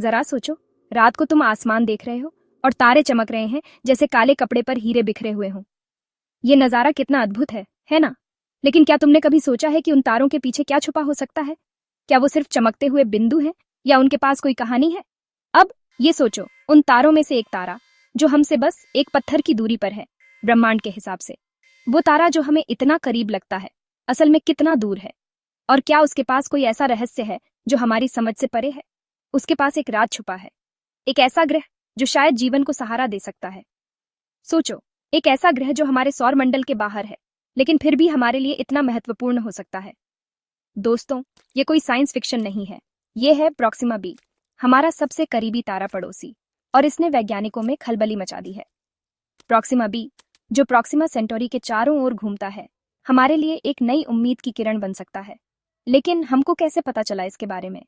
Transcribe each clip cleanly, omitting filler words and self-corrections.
जरा सोचो, रात को तुम आसमान देख रहे हो और तारे चमक रहे हैं जैसे काले कपड़े पर हीरे बिखरे हुए हों। ये नजारा कितना अद्भुत है ना? लेकिन क्या तुमने कभी सोचा है कि उन तारों के पीछे क्या छुपा हो सकता है? क्या वो सिर्फ चमकते हुए बिंदु हैं या उनके पास कोई कहानी है? अब ये सोचो, उन तारों में से एक तारा जो हमसे बस एक पत्थर की दूरी पर है, ब्रह्मांड के हिसाब से, वो तारा जो हमें इतना करीब लगता है, असल में कितना दूर है? और क्या उसके पास कोई ऐसा रहस्य है जो हमारी समझ से परे है? उसके पास एक राज छुपा है, एक ऐसा ग्रह जो शायद जीवन को सहारा दे सकता है। सोचो, एक ऐसा ग्रह जो हमारे सौर मंडल के बाहर है, लेकिन फिर भी हमारे लिए इतना महत्वपूर्ण हो सकता है। दोस्तों, ये कोई साइंस फिक्शन नहीं है, ये है प्रॉक्सिमा बी, हमारा सबसे करीबी तारा पड़ोसी, और इसने वैज्ञानिकों में खलबली मचा दी है। प्रॉक्सिमा बी, जो प्रॉक्सिमा सेंटोरी के चारों ओर घूमता है, हमारे लिए एक नई उम्मीद की किरण बन सकता है। लेकिन हमको कैसे पता चला इसके बारे में?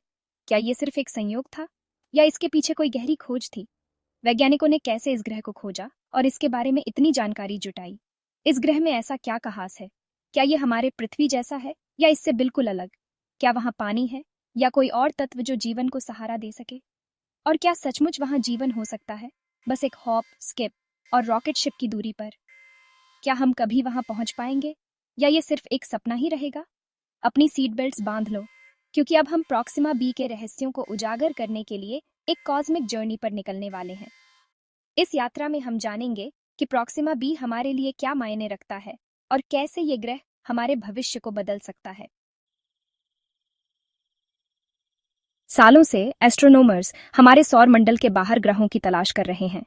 क्या ये सिर्फ एक संयोग था या इसके पीछे कोई गहरी खोज थी? वैज्ञानिकों ने कैसे इस ग्रह को खोजा और इसके बारे में इतनी जानकारी जुटाई? इस ग्रह में ऐसा क्या खास है? क्या ये हमारे पृथ्वी जैसा है या इससे बिल्कुल अलग? क्या वहाँ पानी है या कोई और तत्व जो जीवन को सहारा दे सके? और क्या सचमुच वहाँ जीवन हो सकता है, बस एक हॉप, स्किप और रॉकेट शिप की दूरी पर? क्या हम कभी वहाँ पहुँच पाएंगे या ये सिर्फ एक सपना ही रहेगा? अपनी सीट बेल्ट्स बांध लो, क्योंकि अब हम प्रॉक्सिमा बी के रहस्यों को उजागर करने के लिए एक कॉस्मिक जर्नी पर निकलने वाले हैं। इस यात्रा में हम जानेंगे कि प्रॉक्सिमा बी हमारे लिए क्या मायने रखता है और कैसे ये ग्रह हमारे भविष्य को बदल सकता है। सालों से एस्ट्रोनॉमर्स हमारे सौर मंडल के बाहर ग्रहों की तलाश कर रहे हैं।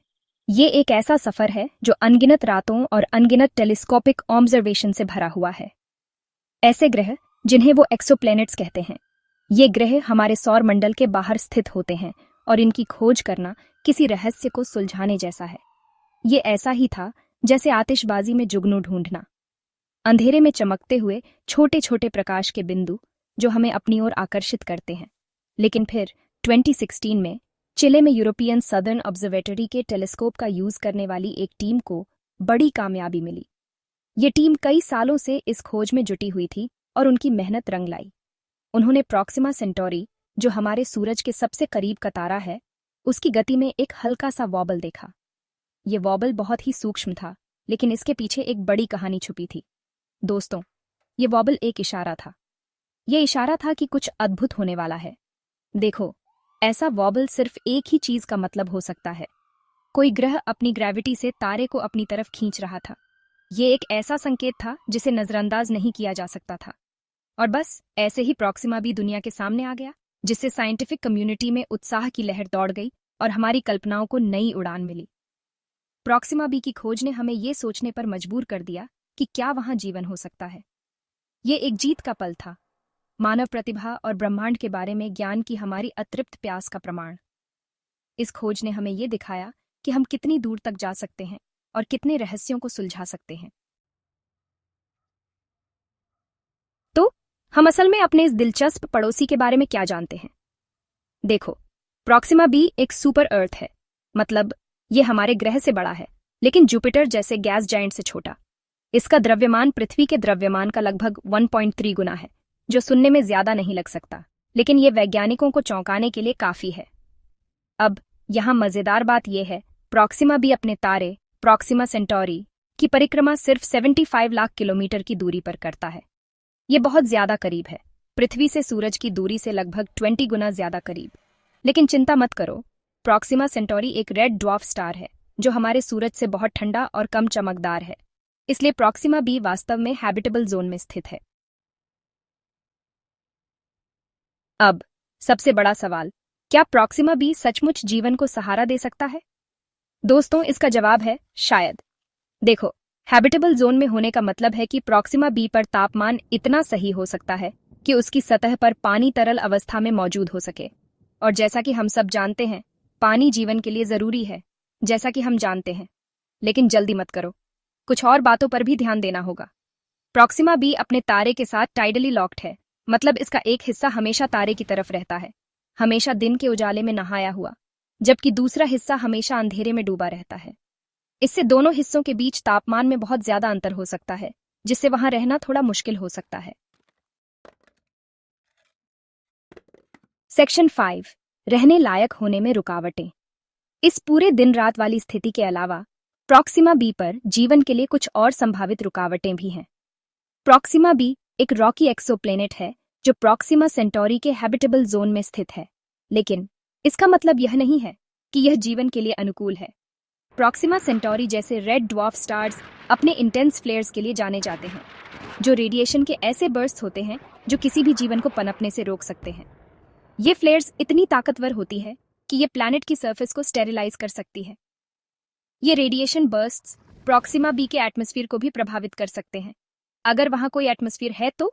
ये एक ऐसा सफर है जो अनगिनत रातों और अनगिनत टेलीस्कोपिक ऑब्जर्वेशन से भरा हुआ है। ऐसे ग्रह जिन्हें वो एक्सोप्लैनेट्स कहते हैं, ये ग्रह हमारे सौर मंडल के बाहर स्थित होते हैं और इनकी खोज करना किसी रहस्य को सुलझाने जैसा है। ये ऐसा ही था जैसे आतिशबाजी में जुगनू ढूंढना, अंधेरे में चमकते हुए छोटे छोटे प्रकाश के बिंदु जो हमें अपनी ओर आकर्षित करते हैं। लेकिन फिर 2016 में चिले में यूरोपियन सदर्न ऑब्जर्वेटरी के टेलीस्कोप का यूज करने वाली एक टीम को बड़ी कामयाबी मिली। ये टीम कई सालों से इस खोज में जुटी हुई थी और उनकी मेहनत रंग लाई। उन्होंने प्रॉक्सिमा सेंटोरी, जो हमारे सूरज के सबसे करीब का तारा है, उसकी गति में एक हल्का सा वॉबल देखा। ये वॉबल बहुत ही सूक्ष्म था, लेकिन इसके पीछे एक बड़ी कहानी छुपी थी। दोस्तों, ये वॉबल एक इशारा था। ये इशारा था कि कुछ अद्भुत होने वाला है। देखो, ऐसा वॉबल सिर्फ एक ही चीज का मतलब हो सकता है। कोई ग्रह अपनी ग्रेविटी से तारे को अपनी तरफ खींच रहा था। ये एक ऐसा संकेत था जिसे नजरअंदाज नहीं किया जा सकता था। और बस ऐसे ही प्रॉक्सिमा भी दुनिया के सामने आ गया, जिससे साइंटिफिक कम्युनिटी में उत्साह की लहर दौड़ गई और हमारी कल्पनाओं को नई उड़ान मिली। प्रॉक्सिमा बी की खोज ने हमें ये सोचने पर मजबूर कर दिया कि क्या वहां जीवन हो सकता है। ये एक जीत का पल था, मानव प्रतिभा और ब्रह्मांड के बारे में ज्ञान की हमारी अतृप्त प्यास का प्रमाण। इस खोज ने हमें ये दिखाया कि हम कितनी दूर तक जा सकते हैं और कितने रहस्यों को सुलझा सकते हैं। तो हम असल में अपने इस दिलचस्प पड़ोसी के बारे में क्या जानते हैं? देखो, प्रॉक्सिमा बी एक सुपर अर्थ है, मतलब ये हमारे ग्रह से बड़ा है, लेकिन जुपिटर जैसे गैस जायंट से छोटा। इसका द्रव्यमान पृथ्वी के द्रव्यमान का लगभग 1.3 गुना है, जो सुनने में ज्यादा नहीं लग सकता, लेकिन ये वैज्ञानिकों को चौंकाने के लिए काफी है। अब यहाँ मजेदार बात यह है, प्रॉक्सिमा बी अपने तारे प्रॉक्सिमा सेंटोरी की परिक्रमा सिर्फ 75 लाख किलोमीटर की दूरी पर करता है। ये बहुत ज्यादा करीब है, पृथ्वी से सूरज की दूरी से लगभग 20 गुना ज्यादा करीब। लेकिन चिंता मत करो, प्रॉक्सिमा सेंटोरी एक रेड ड्वार्फ स्टार है जो हमारे सूरज से बहुत ठंडा और कम चमकदार है, इसलिए प्रॉक्सिमा बी वास्तव में हैबिटेबल जोन में स्थित है। अब सबसे बड़ा सवाल, क्या प्रॉक्सिमा बी सचमुच जीवन को सहारा दे सकता है? दोस्तों, इसका जवाब है शायद। देखो, हैबिटेबल जोन में होने का मतलब है कि प्रॉक्सिमा बी पर तापमान इतना सही हो सकता है कि उसकी सतह पर पानी तरल अवस्था में मौजूद हो सके। और जैसा कि हम सब जानते हैं, पानी जीवन के लिए जरूरी है, जैसा कि हम जानते हैं। लेकिन जल्दी मत करो, कुछ और बातों पर भी ध्यान देना होगा। प्रॉक्सिमा बी अपने तारे के साथ टाइडली लॉक्ड है, मतलब इसका एक हिस्सा हमेशा तारे की तरफ रहता है, हमेशा दिन के उजाले में नहाया हुआ, जबकि दूसरा हिस्सा हमेशा अंधेरे में डूबा रहता है। इससे दोनों हिस्सों के बीच तापमान में बहुत ज्यादा अंतर हो सकता है, जिससे वहां रहना थोड़ा मुश्किल हो सकता है। सेक्शन 5, रहने लायक होने में रुकावटें। इस पूरे दिन रात वाली स्थिति के अलावा प्रॉक्सिमा बी पर जीवन के लिए कुछ और संभावित रुकावटें भी हैं। प्रॉक्सिमा बी एक रॉकी एक्सोप्लैनेट है जो प्रॉक्सिमा सेंटोरी के हैबिटेबल जोन में स्थित है, लेकिन इसका मतलब यह नहीं है कि यह जीवन के लिए अनुकूल है। प्रॉक्सिमा सेंटोरी जैसे रेड ड्वार्फ स्टार्स अपने इंटेंस फ्लेयर्स के लिए जाने जाते हैं, जो रेडिएशन के ऐसे बर्स्ट होते हैं जो किसी भी जीवन को पनपने से रोक सकते हैं। ये फ्लेयर्स इतनी ताकतवर होती है कि ये प्लैनेट की सरफेस को स्टेरिलाइज कर सकती है। ये रेडिएशन बर्स्ट्स प्रॉक्सिमा बी के एटमॉस्फेयर को भी प्रभावित कर सकते हैं। अगर वहां कोई एटमॉस्फेयर है तो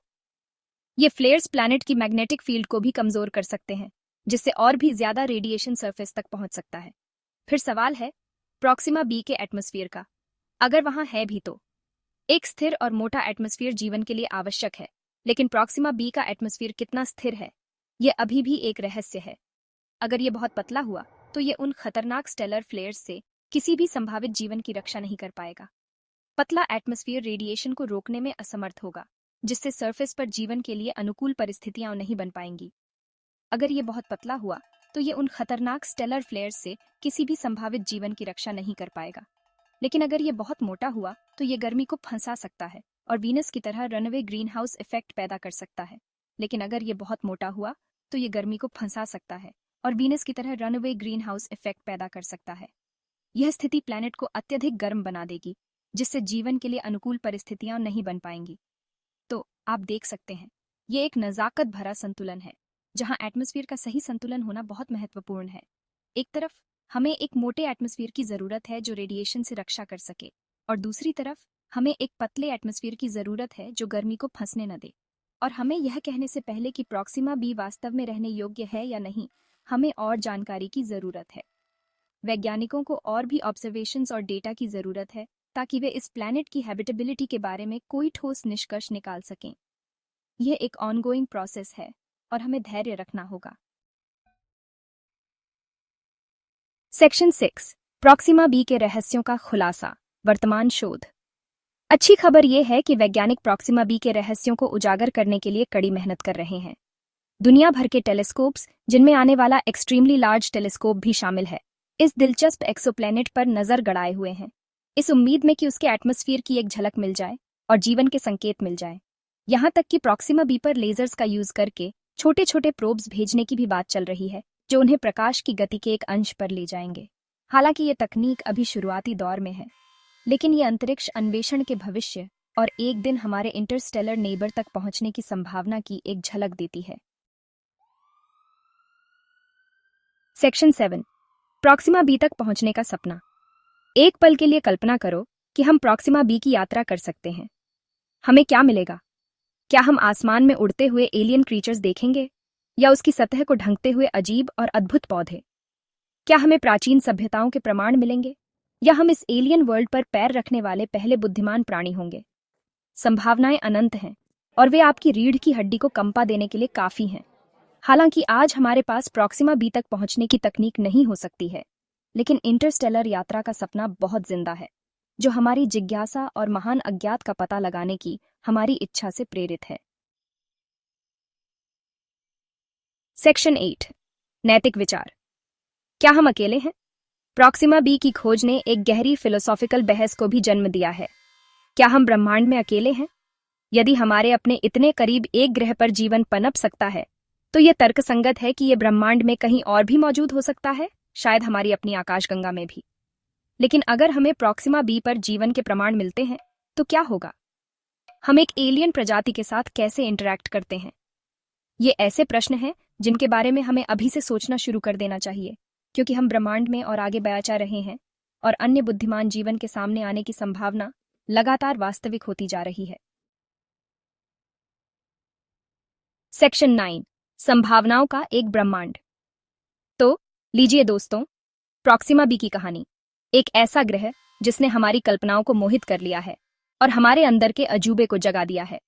ये फ्लेयर्स प्लैनेट की मैग्नेटिक फील्ड को भी कमजोर कर सकते हैं, जिससे और भी ज्यादा रेडिएशन सरफेस तक पहुंच सकता है। फिर सवाल है प्रॉक्सिमा बी के एटमॉस्फेयर का। अगर वहां है भी तो एक स्थिर और मोटा एटमॉस्फेयर जीवन के लिए आवश्यक है, लेकिन प्रॉक्सिमा बी का एटमॉस्फेयर कितना स्थिर है यह अभी भी एक रहस्य है। अगर यह बहुत पतला हुआ तो यह उन खतरनाक स्टेलर फ्लेयर्स से किसी भी संभावित जीवन की रक्षा नहीं कर पाएगा। पतला एटमॉस्फेयर रेडिएशन को रोकने में असमर्थ होगा, जिससे सरफेस पर जीवन के लिए अनुकूल परिस्थितियां नहीं बन पाएंगी। अगर यह बहुत पतला हुआ तो यह उन खतरनाक स्टेलर फ्लेयर्स से किसी भी संभावित जीवन की रक्षा नहीं कर पाएगा। लेकिन अगर यह बहुत मोटा हुआ तो यह गर्मी को फंसा सकता है और वीनस की तरह रनवे ग्रीन हाउस इफेक्ट पैदा कर सकता है। लेकिन अगर यह बहुत मोटा हुआ तो यह गर्मी को फंसा सकता है और वीनस की तरह रनवे ग्रीन हाउस इफेक्ट पैदा कर सकता है। यह स्थिति प्लैनेट को अत्यधिक गर्म बना देगी, जिससे जीवन के लिए अनुकूल परिस्थितियां नहीं बन पाएंगी। तो आप देख सकते हैं, यह एक नजाकत भरा संतुलन है, जहां एटमॉस्फेयर का सही संतुलन होना बहुत महत्वपूर्ण है। एक तरफ हमें एक मोटे एटमॉस्फेयर की जरूरत है जो रेडिएशन से रक्षा कर सके, और दूसरी तरफ हमें एक पतले एटमॉस्फेयर की जरूरत है जो गर्मी को फंसने न दे। और हमें यह कहने से पहले कि प्रॉक्सिमा बी वास्तव में रहने योग्य है या नहीं, हमें और जानकारी की जरूरत है। वैज्ञानिकों को और भी ऑब्जर्वेशंस और डेटा की जरूरत है ताकि वे इस प्लैनेट की हैबिटेबिलिटी के बारे में कोई ठोस निष्कर्ष निकाल सकें। यह एक ऑनगोइंग प्रोसेस है और हमें धैर्य रखना होगा। सेक्शन 6 प्रॉक्सिमा बी के रहस्यों का खुलासा, वर्तमान शोध। अच्छी खबर यह है कि वैज्ञानिक प्रॉक्सिमा बी के रहस्यों को उजागर करने के लिए कड़ी मेहनत कर रहे हैं। दुनिया भर के टेलीस्कोप्स, जिनमें आने वाला एक्सट्रीमली लार्ज टेलीस्कोप भी शामिल है, इस दिलचस्प एक्सोप्लैनेट पर नजर गड़ाए हुए हैं, इस उम्मीद में कि उसके एटमॉस्फेयर की एक झलक मिल जाए और जीवन के संकेत मिल जाए। यहां तक कि प्रॉक्सिमा बी पर लेजर्स का यूज करके छोटे छोटे प्रोब्स भेजने की भी बात चल रही है, जो उन्हें प्रकाश की गति के एक अंश पर ले जाएंगे। हालांकि ये तकनीक अभी शुरुआती दौर में है, लेकिन ये अंतरिक्ष अन्वेषण के भविष्य और एक दिन हमारे इंटरस्टेलर नेबर तक पहुंचने की संभावना की एक झलक देती है। सेक्शन 7 प्रॉक्सिमा बी तक पहुंचने का सपना। एक पल के लिए कल्पना करो कि हम प्रॉक्सिमा बी की यात्रा कर सकते हैं। हमें क्या मिलेगा? क्या हम आसमान में उड़ते हुए एलियन क्रीचर्स देखेंगे, या उसकी सतह को ढंकते हुए अजीब और अद्भुत पौधे? क्या हमें प्राचीन सभ्यताओं के प्रमाण मिलेंगे, या हम इस एलियन वर्ल्ड पर पैर रखने वाले पहले बुद्धिमान प्राणी होंगे? संभावनाएं अनंत हैं और वे आपकी रीढ़ की हड्डी को कंपा देने के लिए काफी हैं। हालांकि आज हमारे पास प्रॉक्सिमा बी तक पहुंचने की तकनीक नहीं हो सकती है, लेकिन इंटरस्टेलर यात्रा का सपना बहुत जिंदा है, जो हमारी जिज्ञासा और महान अज्ञात का पता लगाने की हमारी इच्छा से प्रेरित है। सेक्शन 8 नैतिक विचार। क्या हम अकेले हैं? प्रॉक्सिमा बी की खोज ने एक गहरी फिलोसॉफिकल बहस को भी जन्म दिया है। क्या हम ब्रह्मांड में अकेले हैं? यदि हमारे अपने इतने करीब एक ग्रह पर जीवन पनप सकता है, तो यह तर्कसंगत है कि यह ब्रह्मांड में कहीं और भी मौजूद हो सकता है, शायद हमारी अपनी आकाशगंगा में भी। लेकिन अगर हमें प्रॉक्सिमा बी पर जीवन के प्रमाण मिलते हैं, तो क्या होगा? हम एक एलियन प्रजाति के साथ कैसे इंटरैक्ट करते हैं? ये ऐसे प्रश्न हैं जिनके बारे में हमें अभी से सोचना शुरू कर देना चाहिए, क्योंकि हम ब्रह्मांड में और आगे बयाचा रहे हैं और अन्य बुद्धिमान जीवन के सामने आने की संभावना लगातार वास्तविक होती जा रही है। सेक्शन 9 संभावनाओं का एक ब्रह्मांड। तो लीजिए दोस्तों, प्रॉक्सिमा बी की कहानी। एक ऐसा ग्रह जिसने हमारी कल्पनाओं को मोहित कर लिया है और हमारे अंदर के अजूबे को जगा दिया है।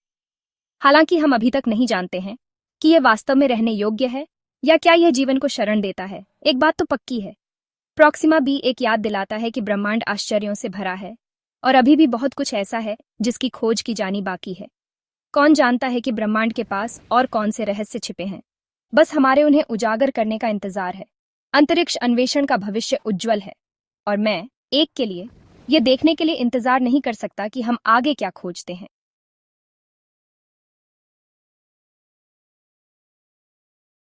हालांकि हम अभी तक नहीं जानते हैं कि यह वास्तव में रहने योग्य है या क्या यह जीवन को शरण देता है। एक बात तो पक्की है, प्रॉक्सिमा बी एक याद दिलाता है कि ब्रह्मांड आश्चर्यों से भरा है और अभी भी बहुत कुछ ऐसा है जिसकी खोज की जानी बाकी है। कौन जानता है कि ब्रह्मांड के पास और कौन से रहस्य छिपे हैं? बस हमारे उन्हें उजागर करने का इंतजार है। अंतरिक्ष अन्वेषण का भविष्य उज्जवल है और मैं एक के लिए ये देखने के लिए इंतजार नहीं कर सकता कि हम आगे क्या खोजते हैं।